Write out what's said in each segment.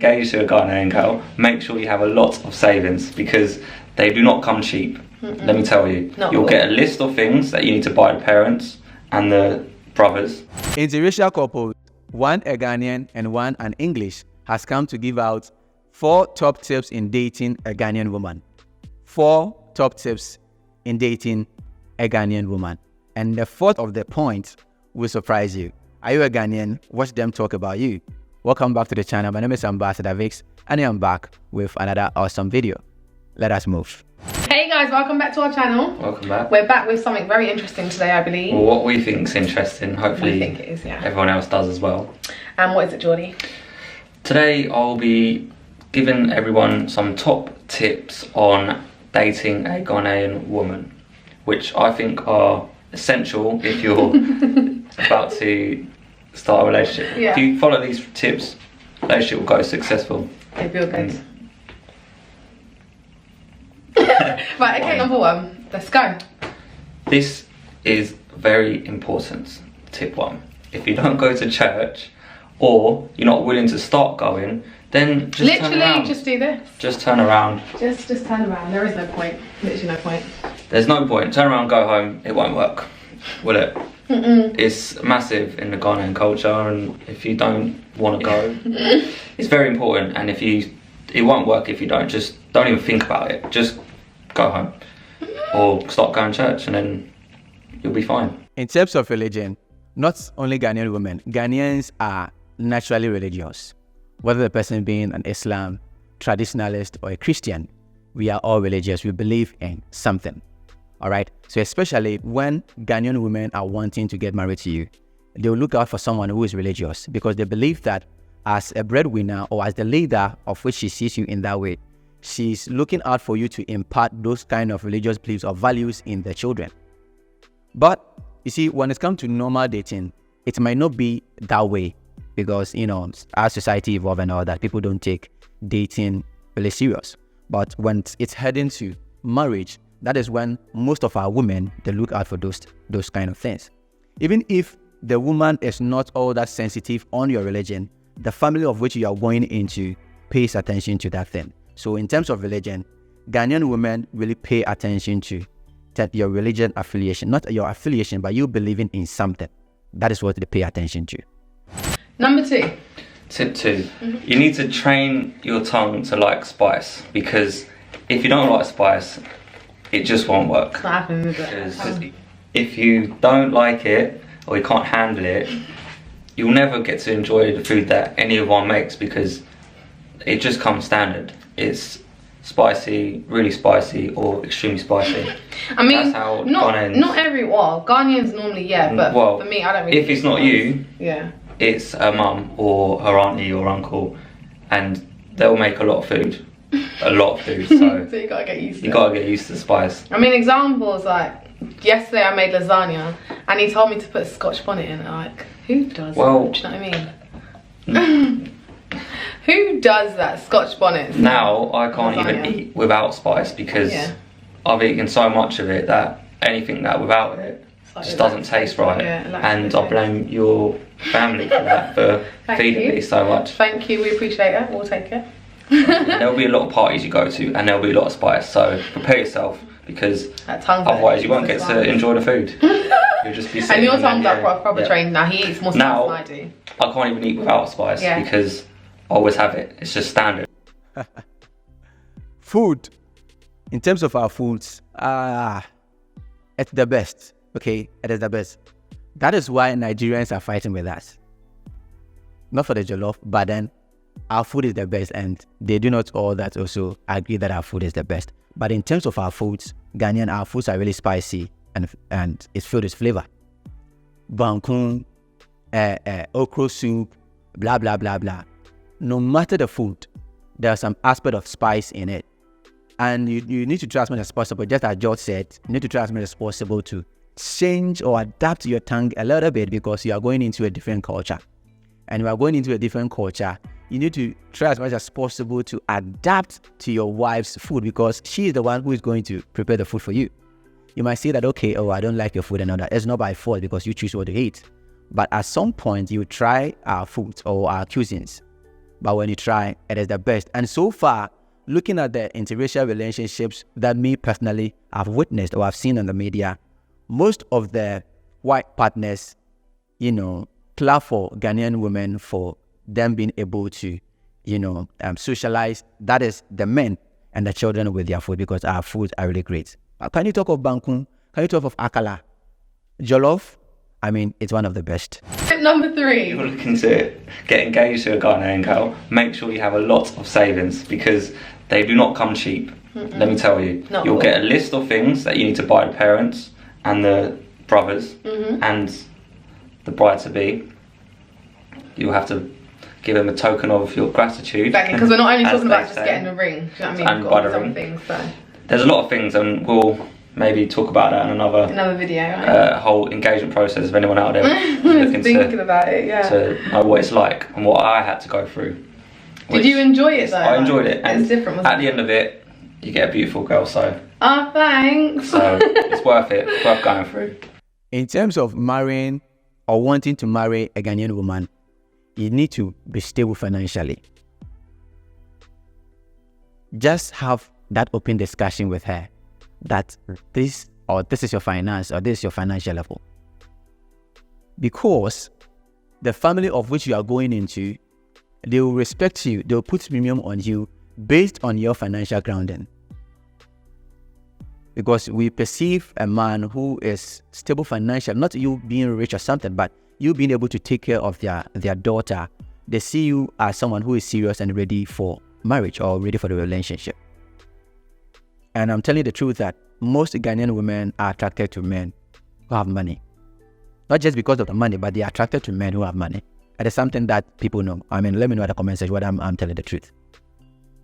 Engage to a Ghanaian girl, make sure you have a lot of savings because they do not come cheap. Let me tell you. You'll get a list of things that you need to buy the parents and the brothers. Interracial couple, one a Ghanaian and one an English, has come to give out 4 top tips in dating a Ghanaian woman. 4 top tips in dating a Ghanaian woman. And the 4th of the point will surprise you. Are you a Ghanaian? Watch them talk about you. Welcome back to the channel. My name is Ambassador Vix, and I am back with another awesome video. Let us move. Hey guys, welcome back to our channel. Welcome back. We're back with something very interesting today, I believe. Well, what we think is interesting, hopefully we think it is, yeah. Everyone else does as well. And what is it, Geordie? Today I'll be giving everyone some top tips on dating a Ghanaian woman, which I think are essential if you're about to start a relationship. Yeah. If you follow these tips, relationship will go successful. They feel good. Right, okay, number 1. Let's go. This is very important. Tip 1. If you don't go to church or you're not willing to start going, then just turn around. Literally, just do this. Just turn around. Just turn around. There is no point. Literally no point. There's no point. Turn around, go home. It won't work, will it? It's massive in the Ghanaian culture, and if you don't want to go, it's very important. And it won't work if you don't even think about it. Just go home or start going to church, and then you'll be fine. In terms of religion, not only Ghanaian women, Ghanaians are naturally religious. Whether the person being an Islam, traditionalist, or a Christian, we are all religious. We believe in something. All right. So especially when Ghanaian women are wanting to get married to you, they'll look out for someone who is religious because they believe that as a breadwinner or as the leader of which she sees you in that way, she's looking out for you to impart those kind of religious beliefs or values in the children. But you see, when it comes to normal dating, it might not be that way because, you know, our society evolved and all that. People don't take dating really serious. But when it's heading to marriage, that is when most of our women, they look out for those kind of things. Even if the woman is not all that sensitive on your religion, the family of which you are going into pays attention to that thing. So in terms of religion, Ghanaian women really pay attention to that your religion affiliation, not your affiliation, but you believing in something. That is what they pay attention to. Number 2. Tip 2. You need to train your tongue to like spice, because if you don't like spice, it just won't work. It's not happening, is it? If you don't like it or you can't handle it, you'll never get to enjoy the food that anyone makes because it just comes standard. It's spicy, really spicy, or extremely spicy. I mean, that's how not Ghanaians. Ghanaians normally, yeah, but for me, I don't really. If it's not you, yeah, it's her mum or her auntie or uncle, and they'll make a lot of food. A lot of food, so so you gotta get used to it. You gotta get used to the spice. I mean, examples like yesterday I made lasagna and he told me to put Scotch bonnet in it. Like, who does that? Do you know what I mean? Who does that? Scotch bonnet. Now I can't even eat without spice because I've eaten so much of it that anything that without it just doesn't taste right. And I blame your family for that, for feeding me so much. Thank you, we appreciate it. We'll take it. There'll be a lot of parties you go to and there'll be a lot of spice, so prepare yourself because otherwise you won't get to enjoy the food. You'll just be sitting. And your tongue's like proper trained now. He eats more spice than I do. I can't even eat without spice because I always have it. It's just standard. Food. In terms of our foods, it's the best. Okay, it is the best. That is why Nigerians are fighting with us. Not for the jollof, but then our food is the best, and they do not all that also agree that our food is the best. But in terms of our foods, Ghanaian, our foods are really spicy and it's filled with flavor. Bankun, okra soup, blah, blah, blah, blah. No matter the food, there's some aspect of spice in it. And you need to try as much as possible, just as George said, you need to try as much as possible to change or adapt your tongue a little bit because you are going into a different culture. And you are going into a different culture, you need to try as much as possible to adapt to your wife's food because she is the one who is going to prepare the food for you. You might say that, okay, oh, I don't like your food and all that. It's not by fault because you choose what to eat. But at some point, you try our food or our cuisines. but when you try, it is the best. And so far, looking at the interracial relationships that me personally have witnessed or have seen on the media, most of the white partners, clap for Ghanaian women for them being able to, socialize. That is the men and the children with their food, because our foods are really great. Can you talk of Bankun? Can you talk of Akala? Jollof? It's one of the best. Tip number 3. If you're looking to get engaged to a Ghanaian girl, make sure you have a lot of savings, because they do not come cheap. Let me tell you. You'll get a list of things that you need to buy the parents and the brothers and the bride-to-be. You'll have to give them a token of your gratitude. Exactly, because we're not only talking about just getting a ring. Do you know what I mean? And buy the ring. Things, so. There's a lot of things, and we'll maybe talk about that in another video, right? Whole engagement process. If anyone out there is looking thinking about it, to know what it's like and what I had to go through. Did you enjoy it though? I enjoyed it, and it's different. Wasn't at the end of it, you get a beautiful girl. So. Thanks. So it's worth it. It's worth going through. In terms of marrying or wanting to marry a Ghanaian woman, you need to be stable financially. Just have that open discussion with her that this is your finance, or this is your financial level. Because the family of which you are going into, they will respect you, they will put premium on you based on your financial grounding. Because we perceive a man who is stable financially, not you being rich or something, but you being able to take care of their daughter. They see you as someone who is serious and ready for marriage or ready for the relationship. And I'm telling you the truth that most Ghanaian women are attracted to men who have money. Not just because of the money, but they are attracted to men who have money. It is something that people know. Let me know in the comment section whether I'm telling the truth.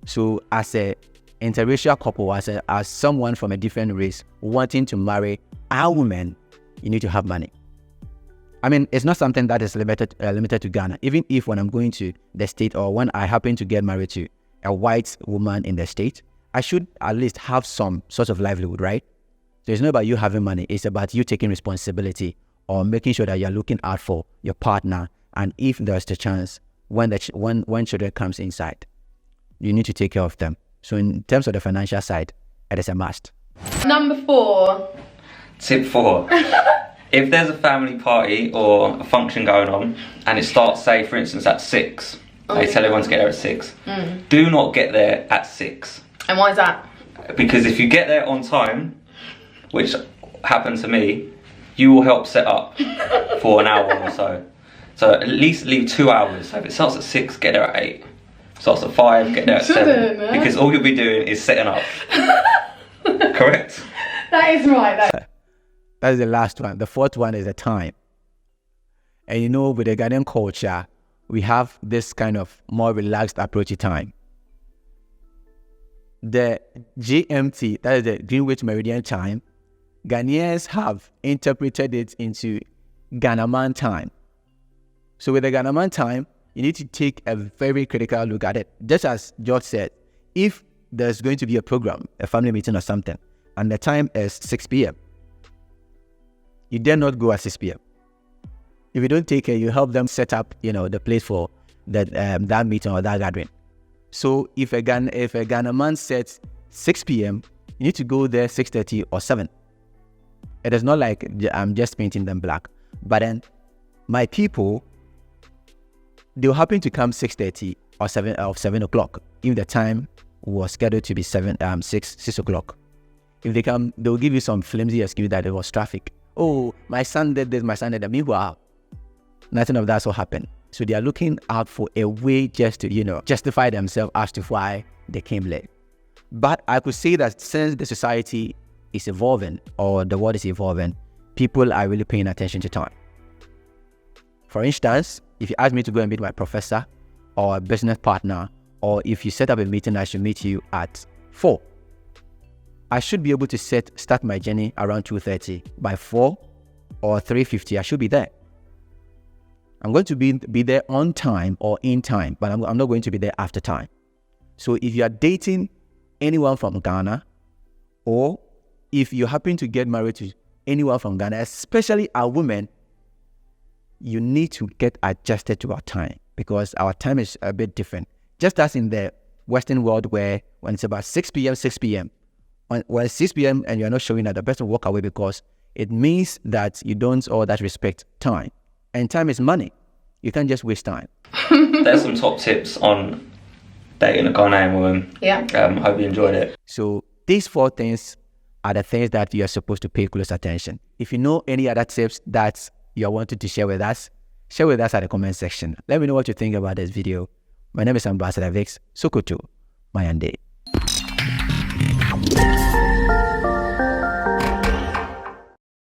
So as a interracial couple, as someone from a different race wanting to marry our women, you need to have money. It's not something that is limited to Ghana. Even if when I'm going to the state, or when I happen to get married to a white woman in the state, I should at least have some sort of livelihood, right? So it's not about you having money. It's about you taking responsibility or making sure that you're looking out for your partner. And if there's the chance, when children comes inside, you need to take care of them. So in terms of the financial side, it is a must. Number 4. Tip 4. If there's a family party or a function going on and it starts, say, for instance, at 6, they tell everyone to get there at 6. Do not get there at 6. And why is that? Because if you get there on time, which happened to me, you will help set up for an hour or so. So at least leave 2 hours. So if it starts at 6, get there at 8. Starts at 5, get there at 7. Because all you'll be doing is setting up. Correct? That is right. That is the last one. The 4th one is the time. And with the Ghanaian culture, we have this kind of more relaxed approach to time. The GMT, that is the Greenwich Meridian time, Ghanaians have interpreted it into Ghanaman time. So with the Ghanaman time, you need to take a very critical look at it. Just as George said, if there's going to be a program, a family meeting or something, and the time is 6 p.m., you dare not go at 6 p.m. If you don't take care, you help them set up, the place for that meeting or that gathering. So if a Ghana man sets 6 p.m., you need to go there 6:30 or 7. It is not like I'm just painting them black. But then my people, they'll happen to come 6:30 or 7 o'clock if the time was scheduled to be 6 o'clock. If they come, they'll give you some flimsy excuse that there was traffic. Oh, my son did this, my son did that. Meanwhile, nothing of that will happen. So they are looking out for a way just to, justify themselves as to why they came late. But I could say that since the society is evolving, or the world is evolving, people are really paying attention to time. For instance, if you ask me to go and meet my professor or a business partner, or if you set up a meeting, I should meet you at 4. I should be able to start my journey around 2:30. By 4 or 3:50, I should be there. I'm going to be there on time or in time, but I'm not going to be there after time. So if you are dating anyone from Ghana, or if you happen to get married to anyone from Ghana, especially our women, you need to get adjusted to our time. because our time is a bit different. Just as in the Western world where when it's about 6 p.m., when it's 6 p.m. and you're not showing up, the person will walk away because it means that you don't all that respect time. And time is money. You can't just waste time. There's some top tips on dating a Ghanaian woman. Yeah. Hope you enjoyed it. So these 4 things are the things that you're supposed to pay close attention. If you know any other tips that you're wanting to share with us at the comment section. Let me know what you think about this video. My name is Ambassador Vix. Sokoto, Mayande.